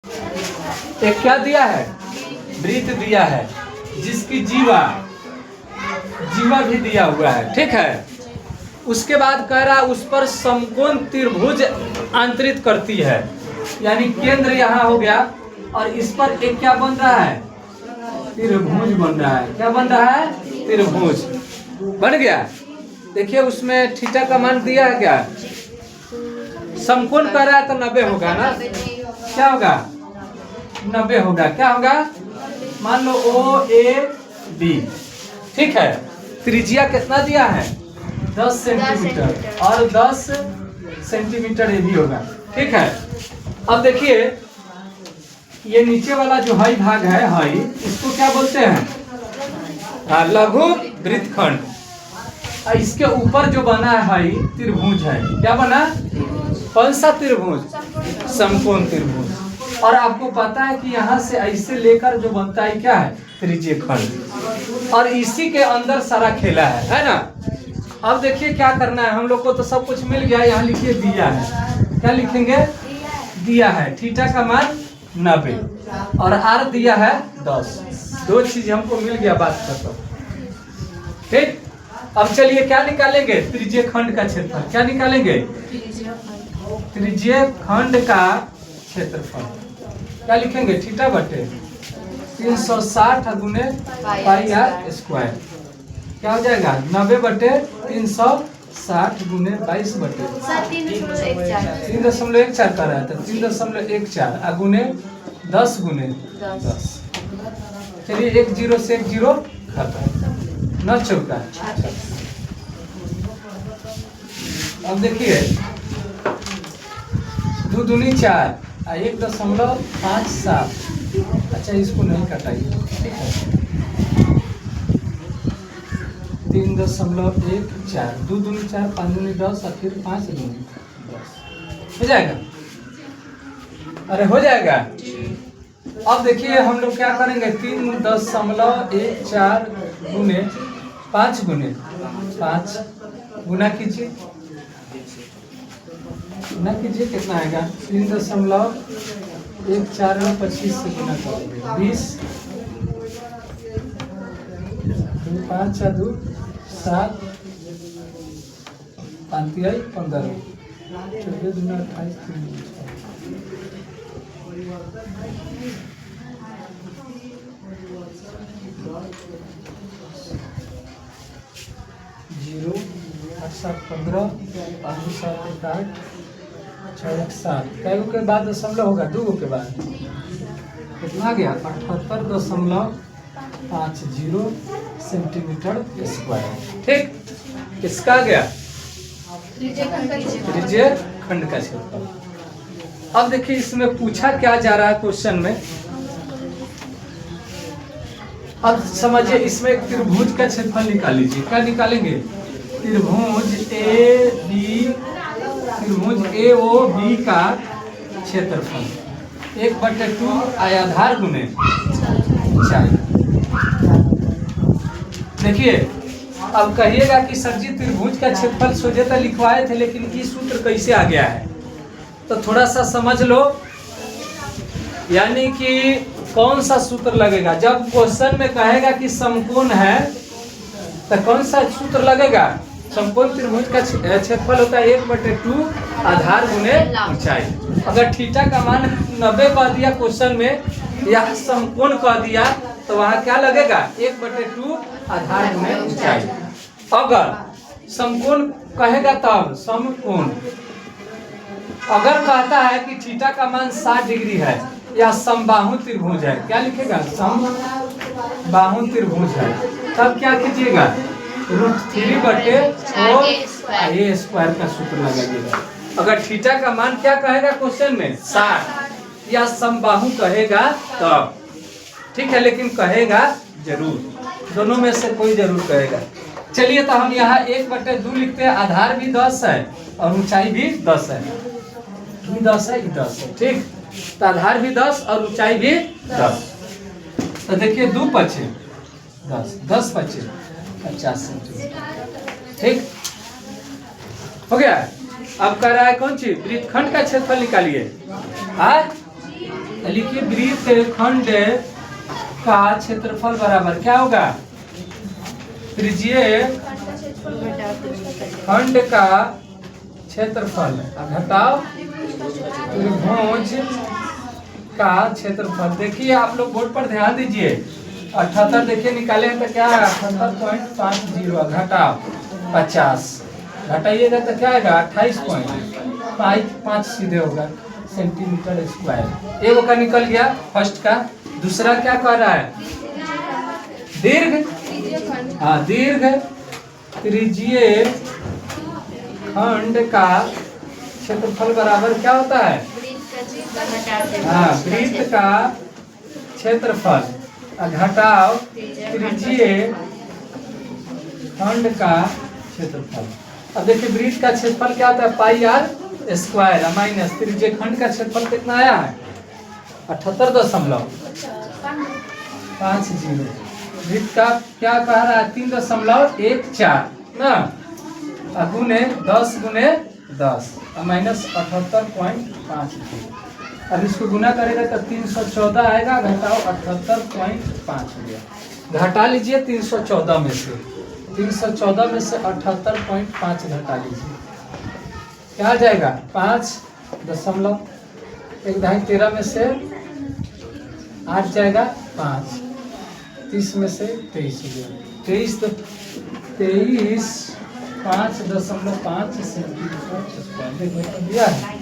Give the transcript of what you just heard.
एक क्या दिया है, वृत्त दिया है जिसकी जीवा भी दिया हुआ है, ठीक है। उसके बाद कह रहा उस पर समकोण त्रिभुज आंतरित करती है, यानी केंद्र यहाँ हो गया और इस पर एक क्या बन रहा है, त्रिभुज बन रहा है। क्या बन रहा है, त्रिभुज बन गया। देखिए उसमें थीटा का मान दिया है क्या, समकोण कर रहा है तो 90 होगा ना, क्या होगा 90 होगा। क्या होगा, मान लो OAB, ठीक है। त्रिज्या कितना दिया है 10 सेंटीमीटर और 10 सेंटीमीटर ये भी होगा, ठीक है। अब देखिए ये नीचे वाला जो हाई भाग है, हाई, इसको क्या बोलते हैं, लघु वृत्तखंड। इसके ऊपर जो बना है हाई त्रिभुज है, क्या बना, कौन सा त्रिभुज, समकोण त्रिभुज। और आपको पता है कि यहाँ से ऐसे लेकर जो बनता है क्या है, त्रिज्यीय खंड, और इसी के अंदर सारा खेला है ना। अब देखिए क्या करना है, हम लोग को तो सब कुछ मिल गया। यहाँ लिखिए दिया है, क्या लिखेंगे, दिया है थीटा का मान 90 और आर दिया है 10। दो चीज हमको मिल गया, बात खत्म, ठीक। अब चलिए क्या निकालेंगे, त्रिज्यीय खंड का क्षेत्रफल। क्या निकालेंगे, त्रिज्यीय खंड का क्षेत्रफल। क्या लिखेंगे, थीटा बटे 360 गुने पाई आर स्क्वायर। क्या हो जाएगा, 90 बटे 360 गुने 22 बटे 3.14 का रहा था, 3.14 गुने 10 गुने 10। चलिए 1 0 से 1 0 खत्म, 9 चौका। अब देखिए 2 दूनी 4 और 1.57। अच्छा इसको नहीं कटाइए, ठीक है। 3.14, 2 दूनी 4, 5 दूनी 10 और फिर 5 दूनी 10 हो जाएगा। अरे हो जाएगा। अब देखिए हम लोग क्या करेंगे, 3.14 गुने 5 गुने 5 गुना कीजिए, गुना कीजिए, कितना आएगा, 3.14 में 25 से गुना करेंगे 20, 5 या 2 7, 5 15, 14 दूना 28, 0 8 7 15, 5 7 8 6 1 7। कै गो के बाद दशमलव होगा, 2 गो के बाद कितना आ गया, 78.50 सेंटीमीटर स्क्वायर, ठीक। किसका आ गया, त्रिज्यीय खंड का क्षेत्रफल। अब देखिए इसमें पूछा क्या जा रहा है क्वेश्चन में। अब समझिए इसमें एक त्रिभुज का क्षेत्रफल निकाल लीजिए। क्या निकालेंगे, त्रिभुज AOB का क्षेत्रफल 1/2 आयाधार गुने ऊंचाई। देखिए अब कहिएगा कि सर जी त्रिभुज का क्षेत्रफल सोचे तो लिखवाए थे, लेकिन ये सूत्र कैसे आ गया है, तो थोड़ा सा समझ लो। यानी कि कौन सा सूत्र लगेगा, जब क्वेश्चन में कहेगा कि समकोण है तो कौन सा सूत्र लगेगा, समकोण त्रिभुज का क्षेत्रफल होता है 1/2 आधार गुने ऊंचाई। अगर थीटा का मान 90 कह दिया क्वेश्चन में या समकोण कह दिया तो वहाँ क्या लगेगा, 1/2 आधार गुने ऊंचाई। अगर समकोण कहेगा तब समकोण, अगर कहता है कि थीटा का मान 60 डिग्री है या समबाहु त्रिभुज है, क्या लिखेगा, समबाहु त्रिभुज है, तब क्या कीजिएगा, √3/4 a स्क्वायर का सूत्र लगाइएगा। अगर थीटा का मान क्या कहेगा क्वेश्चन में 60 या समबाहु कहेगा तब, ठीक है, लेकिन कहेगा जरूर, दोनों में से कोई जरूर कहेगा। चलिए तो हम यहाँ 1/2 लिखते हैं, आधार भी 10 है और ऊंचाई भी 10 है, 10 है 10 है, ठीक। तो आधार भी 10 और ऊंचाई भी 10। तो देखिए 2 पचे 10, 10 पचे 50 सेंटीमीटर, ठीक हो गया। अब कह रहा है कौन सी, वृत्तखंड का क्षेत्रफल निकालिए। लिखिए वृत्त खंड का क्षेत्रफल बराबर क्या होगा? त्रिज्यीय खंड का क्षेत्रफल घटाओ त्रिभुज का क्षेत्रफल। देखिए आप लोग बोर्ड पर ध्यान दीजिए। 78 देखिए निकाले हैं तो क्या है? 78.50 घटाओ 50 घटाइएगा तो क्या आएगा? 28.5 सीधे होगा सेंटीमीटर स्क्वायर। एगो का निकल गया फर्स्ट का। दूसरा क्या कह रहा है? दीर्घ, हाँ दीर्घ त्रिज्यीय खंड का क्षेत्रफल बराबर क्या होता है? हाँ वृत्त का क्षेत्रफल घटाओ त्रिज्यीय खंड का क्षेत्रफल। अब देखिए वृत्त का क्षेत्रफल क्या होता है? पाई आर स्क्वायर माइनस त्रिज्यीय खंड का क्षेत्रफल कितना आया है? 78.50। वृत्त का क्या कह रहा है? 3.14 ना, गुने 10 गुने 10 माइनस 78.50। अब इसको गुना करेगा तो 314 आएगा, घटाओ 78.5 हो गया। घटा लीजिए 314 में से 78.5 घटा लीजिए, क्या आ जाएगा? 5.1 में से 8 जाएगा 5, 30 में से 23 हो गया। 23 5.5 सेंटीमीटर स्क्वायर दिया है।